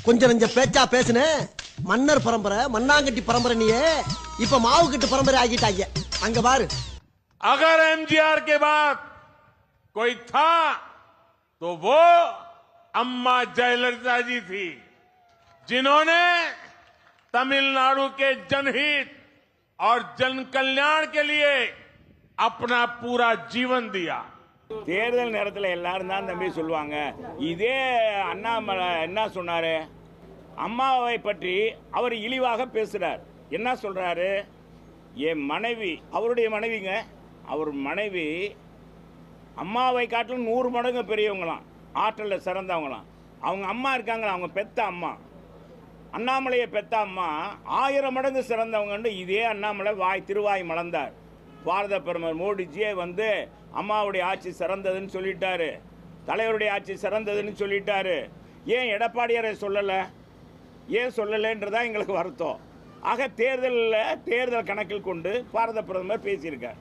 கொஞ்சம் நெஞ்ச பேச்சா பேசுன மன்னர் பரம்பரை மண்ணாங்கட்டி பரம்பரை நீயே இப்ப மாவு கட்டு பரம்பரை ஆகிட்டாங்க அங்க பாரு. अगर एमजीआर के बाद कोई था तो वो अम्मा जयललिता जी थी, जिन्होंने तमिलनाडु के जनहित और जन कल्याण के लिए अपना पूरा जीवन दिया. தேர்தல் நேரத்தில் எல்லாரும் தான் தம்பி சொல்லுவாங்க. இதே அண்ணாமலை என்ன சொன்னாரு, அம்மாவை பற்றி அவர் இழிவாக பேசுறார். என்ன சொல்றாரு, என் மனைவி, அவருடைய மனைவிங்க, அவர் மனைவி அம்மாவை காட்டிலும் 100 மடங்கு பெரியவங்களாம், ஆற்றலில் சிறந்தவங்களாம். அவங்க அம்மா இருக்காங்களா, அவங்க பெத்த அம்மா, அண்ணாமலையை பெத்த அம்மா 1000 மடங்கு சிறந்தவங்கன்னு இதே அண்ணாமலை திருவாய் மலர்ந்தார். பாரத பிரதமர் மோடிஜியே வந்து அம்மாவுடைய ஆட்சி சிறந்ததுன்னு சொல்லிட்டாரு, தலைவருடைய ஆட்சி சிறந்ததுன்னு சொல்லிட்டாரு. ஏன் எடப்பாடியாரை சொல்லலை, ஏன் சொல்லலைன்றதான் எங்களுக்கு வருத்தம். ஆக தேர்தல் கணக்கில் கொண்டு பாரத பிரதமர் பேசியிருக்கார்.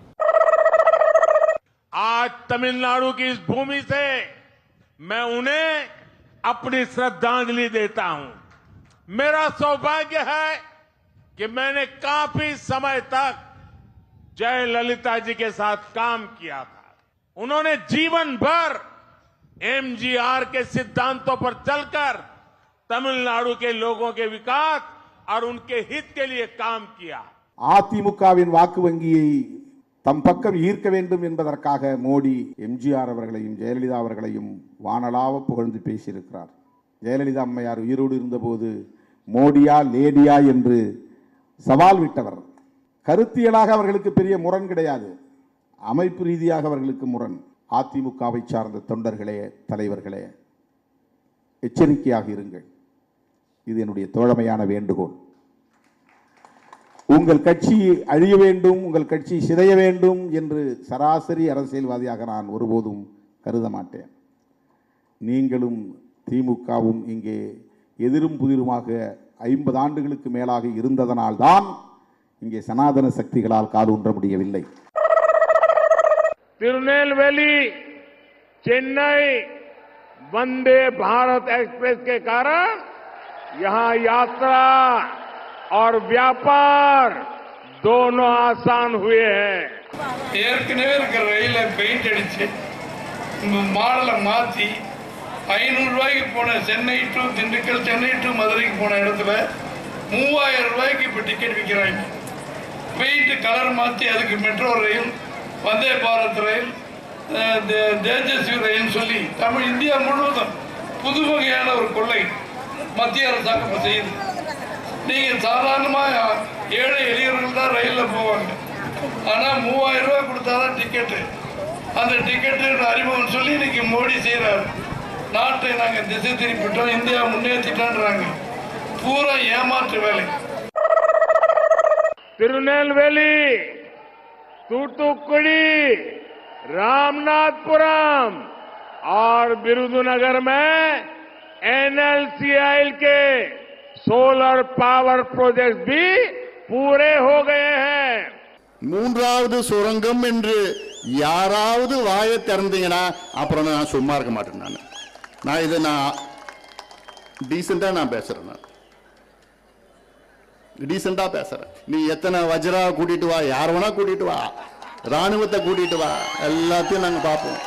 आज तमिलनाडु की इस भूमि से मैं उन्हें अपनी श्रद्धांजलि देता हूं. मेरा सौभाग्य है कि मैंने काफी समय तक जयललिता जी के साथ काम किया था. उन्होंने जीवन भर एमजीआर के सिद्धांतों पर चलकर तमिलनाडु के लोगों के विकास और उनके हित के लिए काम किया. அதிமுகவின் வாக்கு வங்கியை தம் பக்கம் ஈர்க்க வேண்டும் என்பதற்காக மோடி எம்ஜிஆர் அவர்களையும் ஜெயலலிதா அவர்களையும் வானளாவ புகழ்ந்து பேசியிருக்கிறார். ஜெயலலிதா அம்மையார் உயிரோடு இருந்தபோது மோடியா லேடியா என்று சவால் விட்டவர். கருத்தியலாக அவர்களுக்கு பெரிய முரண் கிடையாது, அமைப்பு ரீதியாக அவர்களுக்கு முரண். அதிமுகவை சார்ந்த தொண்டர்களே, தலைவர்களே, எச்சரிக்கையாக இருங்கள். இது என்னுடைய தோழமையான வேண்டுகோள். உங்கள் கட்சி அழிய வேண்டும், உங்கள் கட்சி சிதைய வேண்டும் என்று சராசரி அரசியல்வாதியாக நான் ஒருபோதும் கருத மாட்டேன். நீங்களும் திமுகவும் இங்கே எதிரும் புதிருமாக 50 ஆண்டுகளுக்கு மேலாக இருந்ததனால்தான் இங்கே சனாதன சக்திகளால் காலூன்ற முடியவில்லை. तिरुनेलवेली चेन्नई वंदे भारत एक्सप्रेस के कारण यहां यात्रा और व्यापार दोनों आसान हुए हैं. ஏற்கனவே இருக்கிற ரயில பெயிண்ட் அடிச்சு மாடலை மாற்றி 500 ரூபாய்க்கு போன சென்னை டு திண்டுக்கல், சென்னை டு மதுரைக்கு போன இடத்துல 3000 ரூபாய்க்கு இப்போ டிக்கெட் விற்கிறாங்க. பெயிண்ட் கலர் மாற்றி அதுக்கு மெட்ரோ ரயில், வந்தே பாரத் ரயில், தேஜஸ்வி ரயில் சொல்லி இந்தியா முழுவதும் புது வகையான ஒரு கொள்ளை மத்திய அரசாங்கம் செய்யுது. நீங்கள் சாதாரணமாக ஏழை எளியவர்கள் தான் ரயிலில் போவாங்க. ஆனால் 3000 ரூபாய் கொடுத்தாதான் டிக்கெட்டு. அந்த டிக்கெட்டு அறிமுகம் சொல்லி இன்னைக்கு மோடி செய்கிறார். நாட்டை நாங்கள் திசை திருப்பிட்டோம், இந்தியா முன்னேற்றிட்டோன்றாங்க. பூரா ஏமாற்று வேலை. तिरुनेलवेली, तूतुकुड़ी, रामनाथपुरम और बिरुदुनगर में एनएलसीआई के सोलर पावर प्रोजेक्ट भी पूरे हो गए हैं. மூன்றாவது சுரங்கம் என்று யாராவது வாயை திறந்தீங்கன்னா அப்புறம் நான் சும்மா இருக்க மாட்டேன். நான் இதை டீசெண்டா பேசுறேன். டீசெண்டா பேசுறேன். நீ எத்தனை வஜ்ரா கூட்டிட்டு வா, யார் வேணா கூட்டிட்டு வா, ராணுவத்தை கூட்டிட்டு வா, எல்லாத்தையும் நாங்க பார்ப்போம்.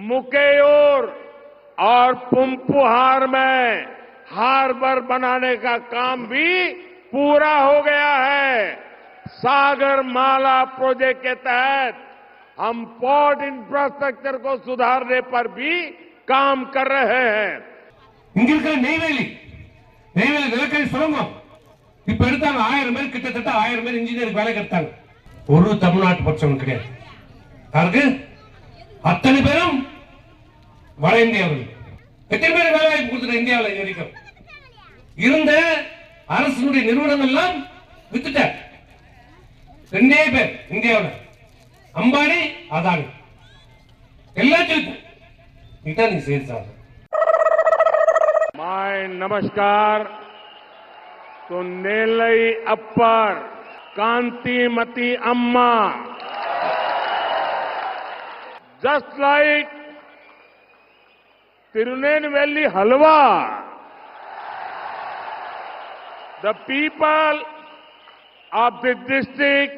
मुकेयोर और पुम्पुहार में हार्बर बनाने का काम भी पूरा हो गया है. सागर माला प्रोजेक्ट के तहत हम पोर्ट इंफ्रास्ट्रक्चर को सुधारने पर भी काम कर रहे हैं. இங்க இருக்கிற நெய்வேலி நிலக்கரி சுரங்கம் இப்ப எடுத்தாங்க 1000 பேர், கிட்டத்தட்ட 1000 பேர் இன்ஜினியருக்கு வேலை கிடைத்தாங்க. ஒரு தமிழ்நாட்டு பட்சம் கிடையாது. யாருக்கு? அத்தனை பேரும் வட இந்தியாவில். எத்தனை பேர் வேலை வாய்ப்பு கொடுத்துட்டு இந்தியாவில் வரைக்கும் இருந்த அரசுடைய நிறுவனங்கள் எல்லாம் வித்துட்ட. 2 பேர் இந்தியாவில், அம்பானி, அதானி, எல்லாத்தையும் இதான் நீ சேர்த்தாங்க. माय नमस्कार. तो नेलई अप्पर कांतिमती अम्मा, just like Tirunelveli halwa the people of the district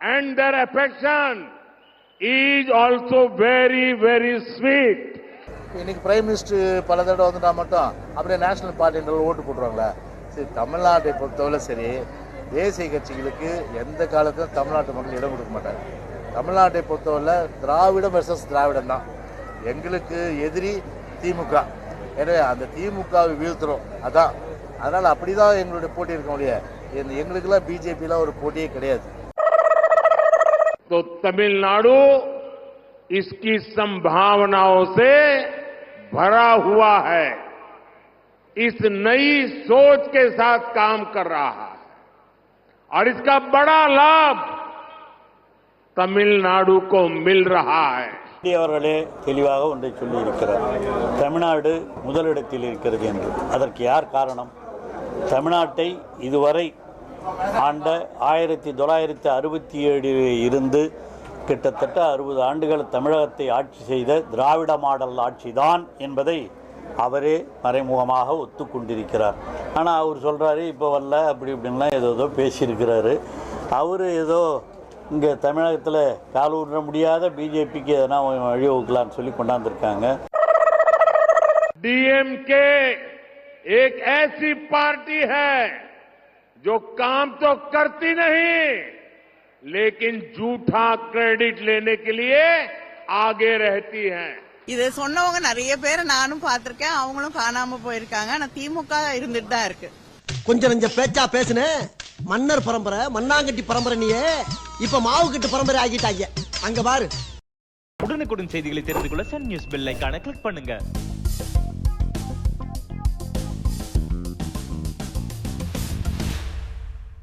and their affection is also very, very sweet. இன்னைக்கு பிரைம் மினிஸ்டர் பல தடவை வந்துட்டா மட்டும் அப்படியே நேஷனல் பார்ட்டின்ற ஓட்டு போட்டுருவாங்களே. சரி, தமிழ்நாட்டை பொறுத்தவரை சரி, தேசிய கட்சிகளுக்கு எந்த காலத்திலும் தமிழ்நாட்டு மக்கள் இடம் கொடுக்க மாட்டாங்க. தமிழ்நாட்டை பொறுத்தவரை திராவிடம் வெர்சஸ் திராவிடம் தான். எங்களுக்கு எதிரி திமுக. எனவே அந்த திமுகவை வீழ்த்துறோம். அதான் அதனால் அப்படி தான் எங்களுடைய போட்டி இருக்க முடியாது. எங்களுக்கெல்லாம் பிஜேபிலாம் ஒரு போட்டியே கிடையாது. तो तमिलनाडु इसकी संभावनाओं से भरा हुआ है, इस नई सोच के साथ काम कर रहा है और इसका बड़ा लाभ तमिलनाडु को मिल रहा है. அவர்களே தெளிவாக ஒன்றை சொல்லி இருக்கிறார், தமிழ்நாடு முதலிடத்தில் இருக்கிறது என்று. அதற்கு யார் காரணம்? தமிழ்நாட்டை இதுவரை ஆண்ட 1967 இருந்து கிட்டத்தட்ட 60 ஆண்டுகள் தமிழகத்தை ஆட்சி செய்த திராவிட மாடல் ஆட்சிதான் என்பதை அவரே மறைமுகமாக ஒத்துக்கொண்டிருக்கிறார். ஆனால் அவர் சொல்கிறாரு இப்போ வரல அப்படி இப்படின்லாம் ஏதோ பேசியிருக்கிறாரு. அவர் ஏதோ இங்கே தமிழகத்தில் கால் ஊன்ற முடியாத பிஜேபிக்கு எதனா வழிவகுக்கலான்னு சொல்லி கொண்டாந்துருக்காங்க. डीएमके एक ऐसी पार्टी है जो काम तो करती नहीं, लेकिन झूठा क्रेडिट लेने के लिए आगे रहती है. இதை சொன்னவங்க நிறைய பேர் நானும் பார்த்திருக்கேன். அவங்களும் காணாம போயிருக்காங்க. ஆனா திமுக இருந்துட்டு தான் இருக்கு. கொஞ்சம் நெஞ்ச பேச்சா பேசுன மன்னர் பரம்பரை மண்ணாங்கட்டி பரம்பரை நீயே இப்ப மாவு கட்டு பரம்பரை ஆகிட்டாங்க. அங்க பாரு. உடனுக்குடன் செய்திகளை தெரிந்து கொள்ள சன் நியூஸ் பெல் ஐகானை கிளிக் பண்ணுங்க.